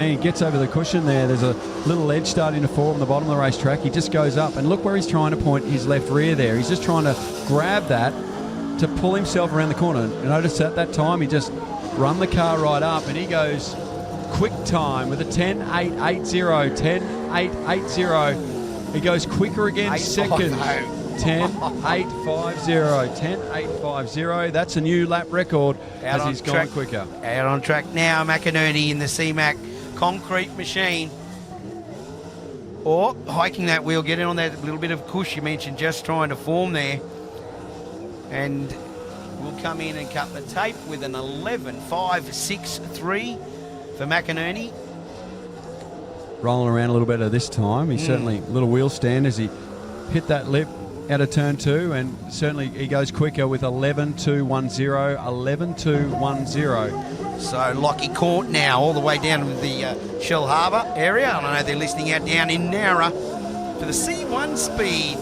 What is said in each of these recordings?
And he gets over the cushion there. There's a little edge starting to form on the bottom of the racetrack. He just goes up, and look where he's trying to point his left rear there. He's just trying to grab that to pull himself around the corner. Notice at that time he just run the car right up, and he goes quick time with a 10.880. 10.880. He goes quicker again, second. 10.850. 10.850. That's a new lap record as he's gone quicker. Out on track now, McInerney in the C-Mac concrete machine. Or hiking that wheel, getting on that little bit of cush you mentioned, just trying to form there. And we'll come in and cut the tape with an 11.563 for McInerney. Rolling around a little better this time. He's certainly a little wheel stand as he hit that lip out of turn 2, and certainly he goes quicker with 11.210. 11.210. So Lockie Court now all the way down to the Shell Harbour area. I know they're listening out down in Nowra for the C1 Speed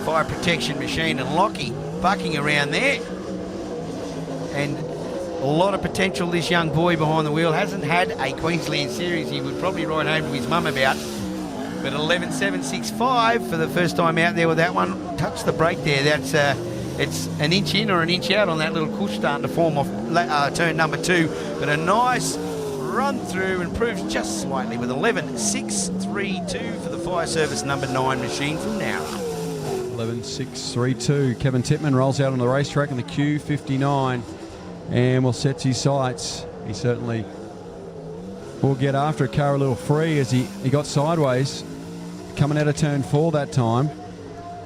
fire protection machine, and Lockie bucking around there. And a lot of potential, this young boy behind the wheel. Hasn't had a Queensland series he would probably ride home to his mum about. But 11.765 for the first time out there with that one. Touch the brake there. That's it's an inch in or an inch out on that little cush starting to form off turn number 2. But a nice run through, improves just slightly with 11.632 for the fire service number 9 machine from now. 11.632. Kevin Tippmann rolls out on the racetrack in the Q59 and will set his sights. He certainly will get after a car a little free as he got sideways coming out of turn 4 that time.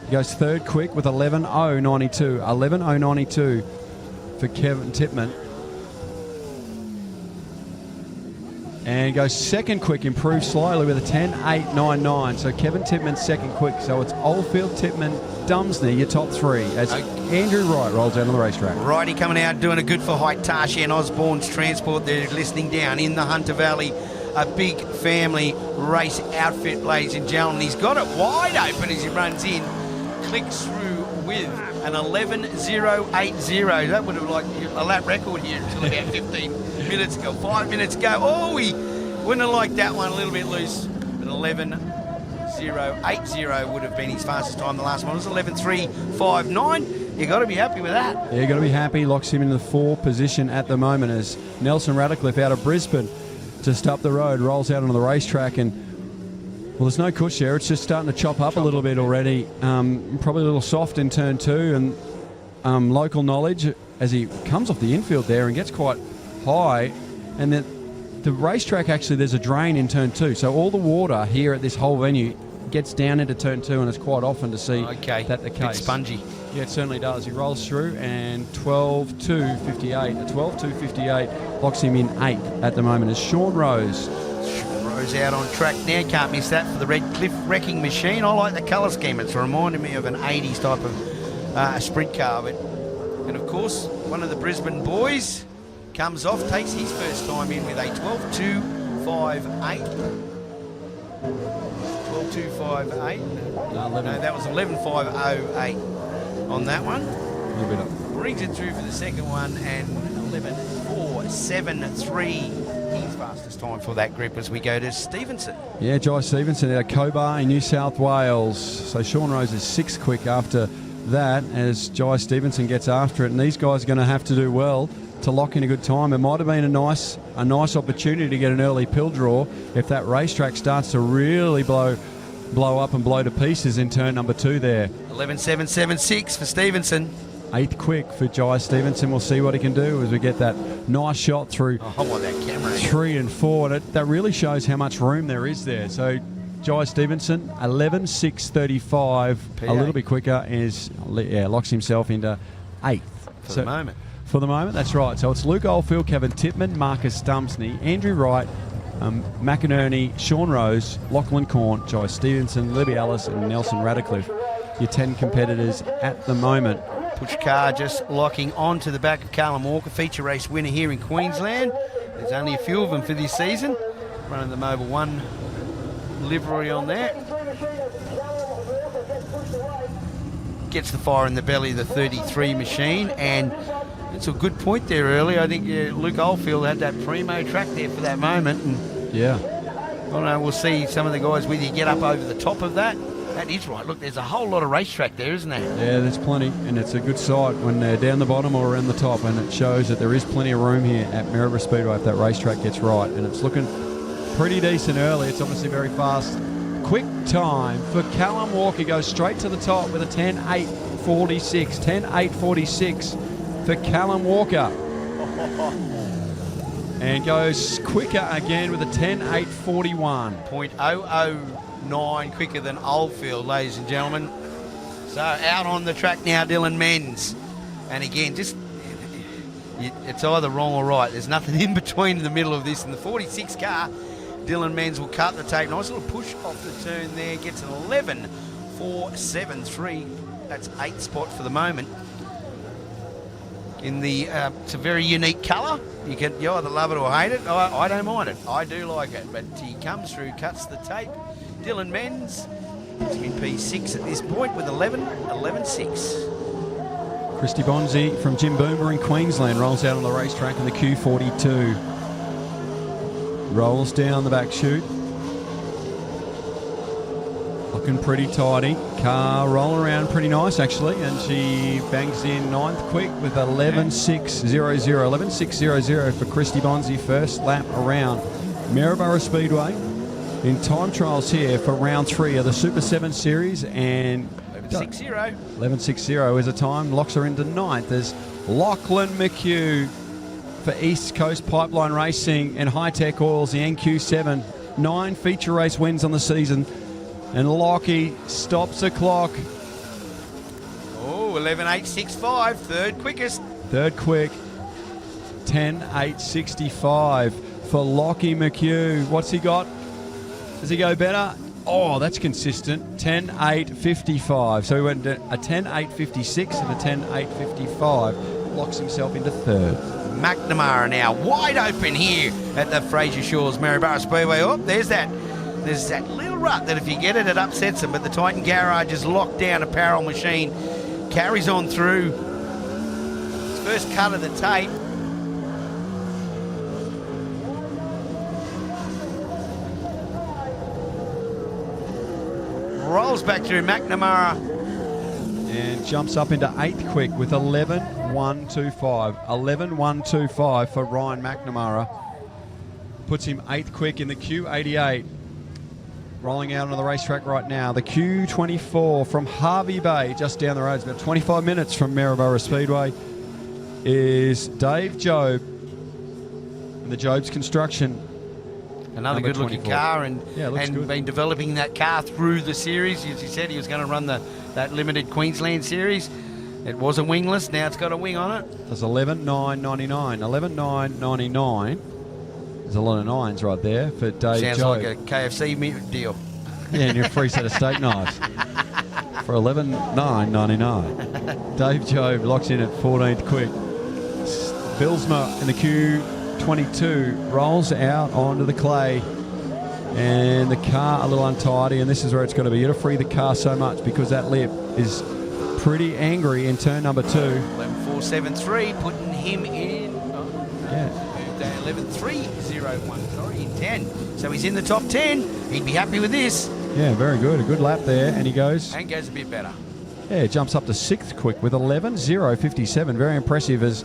He goes third quick with 11.092. 11.092 for Kevin Tippmann. And goes second quick, improves slightly with a 10.899. So Kevin Tippmann second quick. So it's Oldfield, Tippmann, Dumsney, your top 3 as Andrew Wright rolls out on the racetrack. Righty coming out doing a good for Hitachi and Osborne's Transport. They're listening down in the Hunter Valley. A big family race outfit, ladies and gentlemen. He's got it wide open as he runs in. Clicks through with an 11.080. That would have like a lap record here until about 15 minutes ago. 5 minutes ago. Oh, he wouldn't have liked that one, a little bit loose. But 11.080 would have been his fastest time. The last one was 11.359. You got to be happy with that. Yeah, you got to be happy. Locks him in the 4 position at the moment as Nelson Radcliffe out of Brisbane just up the road rolls out onto the racetrack. And well, there's no cush there. It's just starting to chop up a little bit already. Probably a little soft in turn 2, and local knowledge as he comes off the infield there and gets quite high. And then the racetrack, actually, there's a drain in turn 2. So all the water here at this whole venue gets down into turn 2, and it's quite often to see that the case. Bit spongy. Yeah, it certainly does. He rolls through, and 12.258. A 12.258 locks him in 8 at the moment as Sean Rose. Rose out on track now. Can't miss that for the Red Cliff Wrecking Machine. I like the colour scheme. It's reminding me of an 80s type of sprint car. And of course, one of the Brisbane boys comes off, takes his first time in with a 12.258. 12.258. No, that was 11.508 on that one. A little bit up. Brings it through for the second one, and 11.473. His fastest time for that group as we go to Stevenson. Yeah, Jai Stevenson out of Cobar in New South Wales. So Sean Rose is 6th quick after that as Jai Stevenson gets after it. And these guys are going to have to do well to lock in a good time. It might have been a nice opportunity to get an early pill draw if that racetrack starts to really blow up and blow to pieces in turn number 2 there. 11.776 for Stevenson. 8th quick for Jai Stevenson. We'll see what he can do as we get that nice shot through 3 and 4. And that really shows how much room there is there. So Jai Stevenson, 11.635, a little bit quicker, locks himself into 8th. For the moment. For the moment, that's right. So it's Luke Oldfield, Kevin Tippmann, Marcus Dumsney, Andrew Wright, McInerney, Sean Rose, Lachlan Corn, Jai Stevenson, Libby Ellis and Nelson Radcliffe. Your 10 competitors at the moment. Push car just locking onto the back of Callum Walker, feature race winner here in Queensland. There's only a few of them for this season. Running the Mobil 1 livery on there. Gets the fire in the belly of the 33 machine, and it's a good point there early. I think Luke Oldfield had that primo track there for that moment. And Yeah. I don't know, we'll see some of the guys with you get up over the top of that. That is right. Look, there's a whole lot of racetrack there, isn't there? Yeah, there's plenty, and it's a good sight when they're down the bottom or around the top, and it shows that there is plenty of room here at Maryborough Speedway if that racetrack gets right, and it's looking pretty decent early. It's obviously very fast. Quick time for Callum Walker. Goes straight to the top with a 10.846. 10.846 for Callum Walker. And goes quicker again with a 10.841. 0.009 quicker than Oldfield, ladies and gentlemen. So out on the track now, Dylan Menz. And again, just it's either wrong or right. There's nothing in between in the middle of this. In the 46 car, Dylan Menz will cut the tape. Nice little push off the turn there. Gets an 11.473. That's 8th spot for the moment. In the, it's a very unique colour. You either love it or hate it. I don't mind it. I do like it. But he comes through, cuts the tape. Dylan Menz is in P6 at this point with 11.6. Christy Bonzi from Jim Boomer in Queensland rolls out on the racetrack in the Q42. Rolls down the back chute. Looking pretty tidy. Car rolling around pretty nice actually, and she bangs in 9th quick with 11.600. 11.600 for Christy Bonzi, first lap around Maryborough Speedway. In time trials here for round 3 of the Super 7 Series, and 11.60. 11.60 is a time, locks her into 9th as Lachlan McHugh for East Coast Pipeline Racing and High Tech Oils, the NQ7. 9 feature race wins on the season. And Lockie stops the clock. Oh, 11.865, third quickest. Third quick, 10.865 for Lockie McHugh. What's he got? Does he go better? Oh, that's consistent. 10.855. So he went to a 10.856 and a 10.855. Locks himself into third. McNamara now wide open here at the Fraser Shores Maryborough Speedway. Oh, there's that little rut that if you get it, it upsets them. But the Titan Garage is locked down. Apparel Machine carries on through. His first cut of the tape. Rolls back through McNamara. And jumps up into 8th quick with 11.125. 11.125 for Ryan McNamara. Puts him 8th quick in the Q88. Rolling out on the racetrack right now. The Q24 from Harvey Bay, just down the road. It's about 25 minutes from Maryborough Speedway. Is Dave Jobe and the Jobes Construction. Another good-looking car, and good. Been developing that car through the series. As he said, he was going to run that limited Queensland series. It was a wingless. Now it's got a wing on it. That's 11.999. 11.999. There's a lot of nines right there for Dave Sounds Jobe. like a KFC deal. Yeah, and your free set of steak knives for 11.999. Dave Jobe locks in at 14th quick. Bilsma in the Q22 rolls out onto the clay, and the car a little untidy, and this is where it's got to be. You got to free the car so much because that lip is pretty angry in turn number 2. 11.473, putting him in. Yeah. 11.301, sorry, in 10. So he's in the top 10. He'd be happy with this. Yeah, very good. A good lap there, and he goes. And goes a bit better. Yeah, jumps up to 6th quick with 11.057. Very impressive as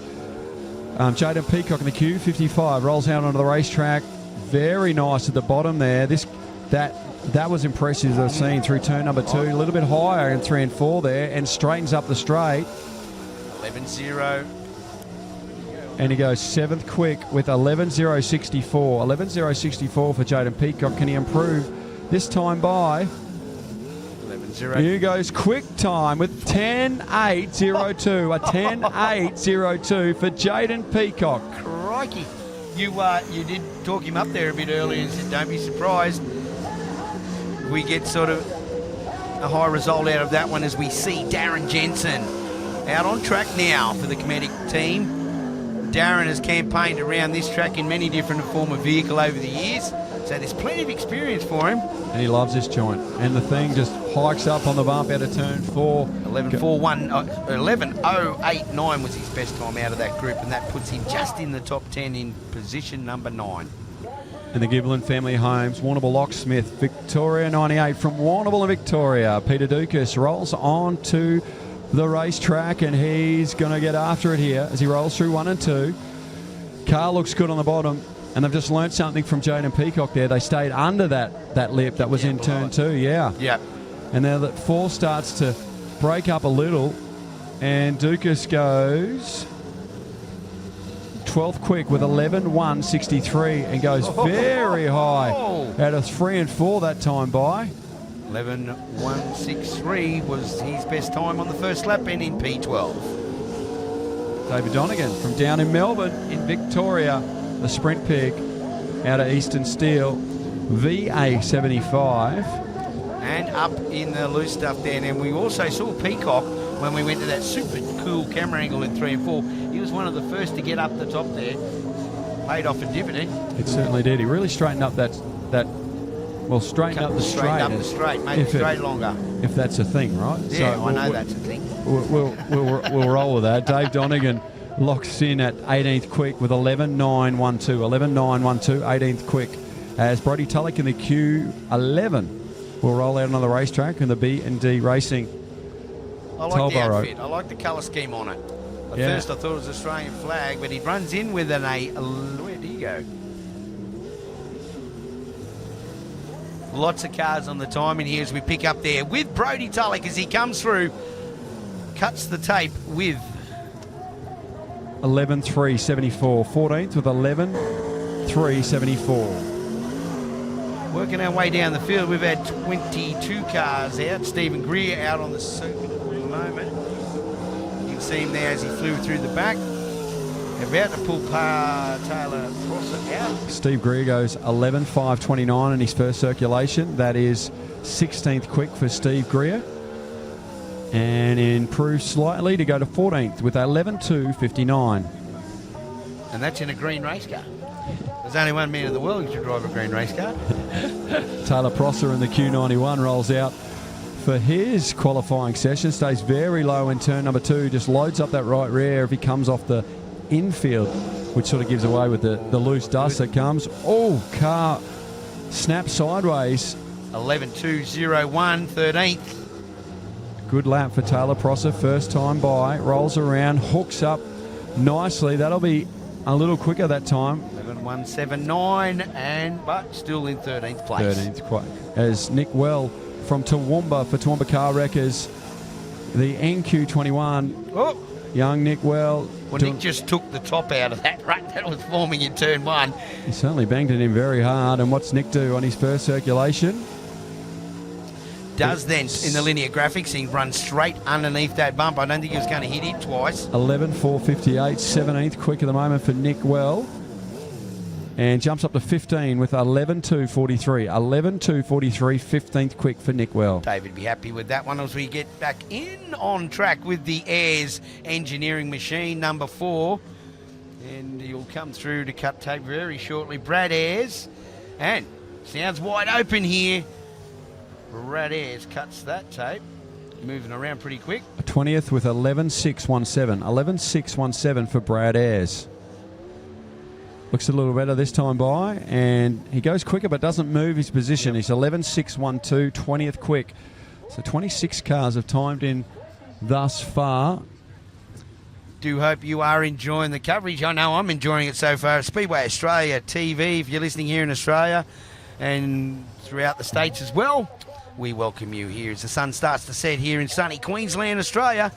Jaden Peacock in the Q55 rolls out onto the racetrack. Very nice at the bottom there. That was impressive as I've seen through turn number 2. A little bit higher in 3 and 4 there, and straightens up the straight. 11.0. And he goes 7th quick with 11.064. 11.064 for Jaden Peacock. Can he improve this time by? 11.0. Here goes quick time with 10.802. A 10.802 for Jaden Peacock. Crikey. You did talk him up there a bit earlier and said don't be surprised. We get sort of a high result out of that one as we see Darren Jensen out on track now for the Cometic team. Darren has campaigned around this track in many different form of vehicle over the years, so there's plenty of experience for him. And he loves this joint. And the thing just hikes up on the bump out of turn 4. 11.089 was his best time out of that group, and that puts him just in the top 10 in position number 9. and the Giblin family homes. Warrnambool Locksmith, Victoria 98 from Warrnambool and Victoria. Peter Dukas rolls on to the racetrack, and he's going to get after it here as he rolls through 1 and 2. Car looks good on the bottom, and they've just learnt something from Jaden Peacock there. They stayed under that lip that was in turn 2, Yeah. And now that 4 starts to break up a little, and Dukas goes 12th quick with 11.163 and goes very high out of 3 and 4 that time by. 11.163 was his best time on the first lap and in P12. David Donegan from down in Melbourne in Victoria, the sprint pig out of Eastern Steel, VA75. And up in the loose stuff there. And we also saw Peacock when we went to that super cool camera angle in 3 and 4. He was one of the first to get up the top there. Paid off a dividend. It certainly did. He really straightened up straightened up the straight. Made the straight longer. If that's a thing, right? Yeah, so I know that's a thing. We'll roll with that. Dave Donegan locks in at 18th quick with 11.912. 11.912, 18th quick. As Brody Tulloch in the Q11 will roll out on the racetrack in the B&D Racing. I like the outfit. I like the colour scheme on it. At first I thought it was Australian flag, but he runs in with where did he go? Lots of cars on the timing here as we pick up there with Brody Tulloch as he comes through. Cuts the tape with 11.374. 14th with 11.374. Working our way down the field, we've had 22 cars out. Stephen Greer out on the circuit at the moment. You can see him there as he flew through the back. About to pull Taylor Prosser out. Steve Greer goes 11.529 in his first circulation. That is 16th quick for Steve Greer. And improves slightly to go to 14th with 11.259. And that's in a green race car. There's only one man in the world who should drive a green race car. Taylor Prosser in the Q91 rolls out for his qualifying session. Stays very low in turn number 2. Just loads up that right rear if he comes off the infield, which sort of gives away with the loose dust that comes. Oh, car snaps sideways. 11.201, 13th. Good lap for Taylor Prosser, first time by. Rolls around, hooks up nicely. That'll be a little quicker that time. 11.179, but still in 13th place. 13th, quite. As Nick Well from Toowoomba for Toowoomba Car Wreckers, the NQ21. Oh. Young Nick Well. Well, Nick just took the top out of that rut that was forming in turn 1. He certainly banged it in very hard. And what's Nick do on his first circulation? Does then, in the linear graphics, he runs straight underneath that bump. I don't think he was going to hit it twice. 11.458, 17th quick at the moment for Nick Well. And jumps up to 15 with 11.243. 11.243, 15th quick for Nick Well. David be happy with that one as we get back in on track with the Ayres engineering machine, number 4. And he'll come through to cut tape very shortly. Brad Ayres. And sounds wide open here. Brad Ayres cuts that tape. Moving around pretty quick. 20th with 11.617. 11.617 for Brad Ayres. Looks a little better this time by, and he goes quicker but doesn't move his position. He's 11.612, 20th quick. So 26 cars have timed in thus far. Do hope you are enjoying the coverage. I know I'm enjoying it so far. Speedway Australia TV, if you're listening here in Australia and throughout the States as well, we welcome you here as the sun starts to set here in sunny Queensland, Australia.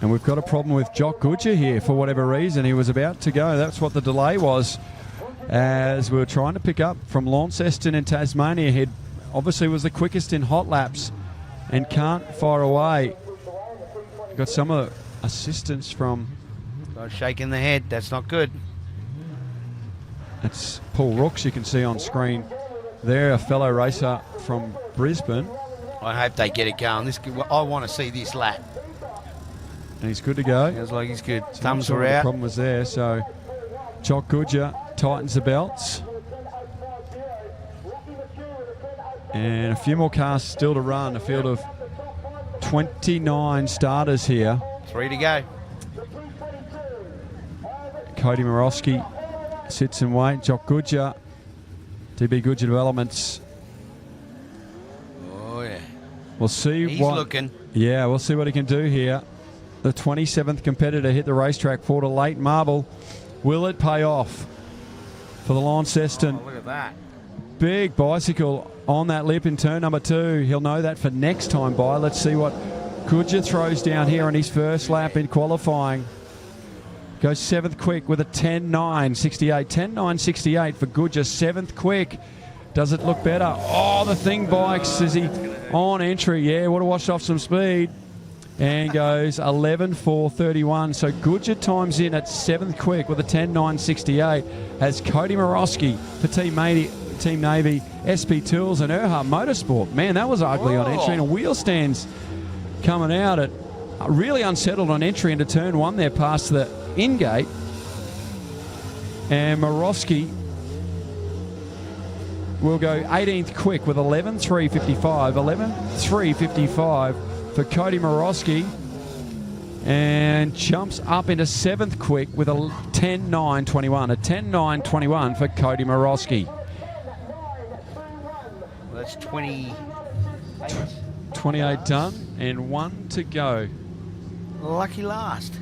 And we've got a problem with Jock Goodger here for whatever reason. He was about to go. That's what the delay was. As we were trying to pick up from Launceston in Tasmania. He obviously was the quickest in hot laps and can't fire away. Got some of the assistance from... Shaking the head. That's not good. That's Paul Rooks you can see on screen there, a fellow racer from Brisbane. I hope they get it going. I want to see this lap. And he's good to go. Feels like he's good. So Thumbs sure were out. The problem was there, so Jock Goodger tightens the belts. And a few more cars still to run. A field of 29 starters here. 3 to go. Cody Morosky sits and waits. Jock Goodger, TB Goodger Developments. Oh, yeah. We'll see. He's looking. Yeah, we'll see what he can do here. The 27th competitor hit the racetrack for to late marble. Will it pay off for the Launceston? Oh, look at that. Big bicycle on that lip in turn number 2. He'll know that for next time by. Let's see what Goodger throws down here on his first lap in qualifying. Goes 7th quick with a 10.9.68. 10.9.68 for Goodger, 7th quick. Does it look better? Oh, the thing bikes. Is he on entry? Yeah, would have washed off some speed. And goes 11.4.31. So Goodger times in at 7th quick with a 10.9.68 as Cody Morosky for Team Navy, SP Tools and Earhart Motorsport. Man, that was ugly on entry. And wheel stands coming out at really unsettled on entry into turn 1 there past the in-gate. And Morosky will go 18th quick with 11.3.55. 11.3.55 for Cody Morosky. And jumps up into 7th quick with a 10.9.21. A 10.9.21 for Cody Morosky. Well, that's 28. 28 done and 1 to go. Lucky last.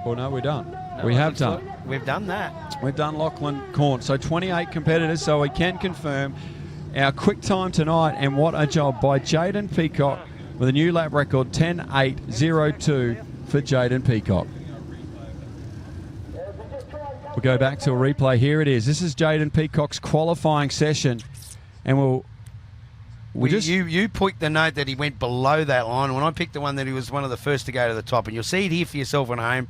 Oh, no, we're done. No, we have done. We've done that. We've done Lachlan Corn. So 28 competitors, so we can confirm our quick time tonight, and what a job by Jaden Peacock with a new lap record, 10.8.02 for Jaden Peacock. We'll go back to a replay. Here it is. This is Jaden Peacock's qualifying session, and you picked the note that he went below that line. When I picked the one that he was one of the first to go to the top, and you'll see it here for yourself at home.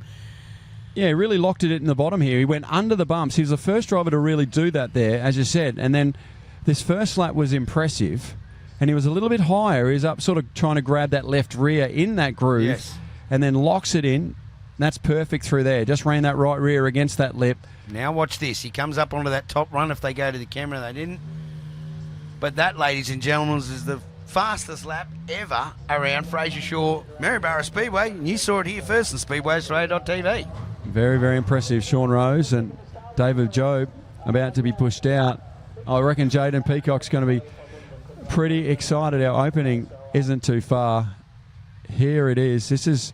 Yeah, he really locked it in the bottom here. He went under the bumps. He was the first driver to really do that there, as you said. And then this first lap was impressive, and he was a little bit higher. He was up sort of trying to grab that left rear in that groove, yes, and then locks it in. That's perfect through there. Just ran that right rear against that lip. Now watch this. He comes up onto that top run. If they go to the camera, they didn't. But that, ladies and gentlemen, is the fastest lap ever around Fraser Shore Maryborough Speedway. And you saw it here first on SpeedwayAustralia.tv. Very, very impressive. Sean Rose and David Jobe about to be pushed out. I reckon Jaden Peacock's going to be pretty excited. Our opening isn't too far. Here it is. This is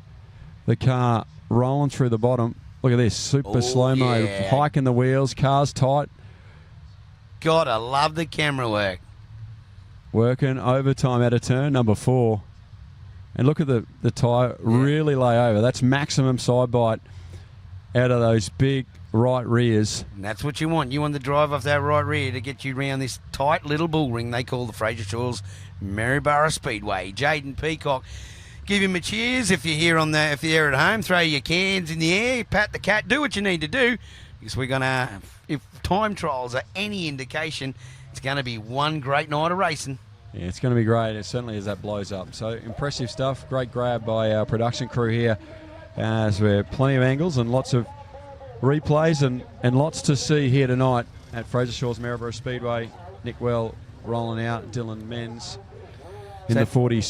the car rolling through the bottom. Look at this. Super slow-mo. Yeah. Hiking the wheels. Car's tight. Gotta love the camera work. Working overtime out of turn number 4. And look at the tyre really lay over. That's maximum side bite out of those big right rears. And that's what you want. You want the drive off that right rear to get you around this tight little bull ring they call the Fraser Shores Maryborough Speedway. Jaden Peacock, give him a cheers if you're here if you're at home. Throw your cans in the air, pat the cat, do what you need to do, because we're gonna, if time trials are any indication, it's going to be one great night of racing. Yeah, it's going to be great. It certainly as that blows up. So impressive stuff. Great grab by our production crew here, as we're plenty of angles and lots of replays and lots to see here tonight at Fraser Shores Maryborough Speedway. Nick Well rolling out, Dylan Menz in the 46.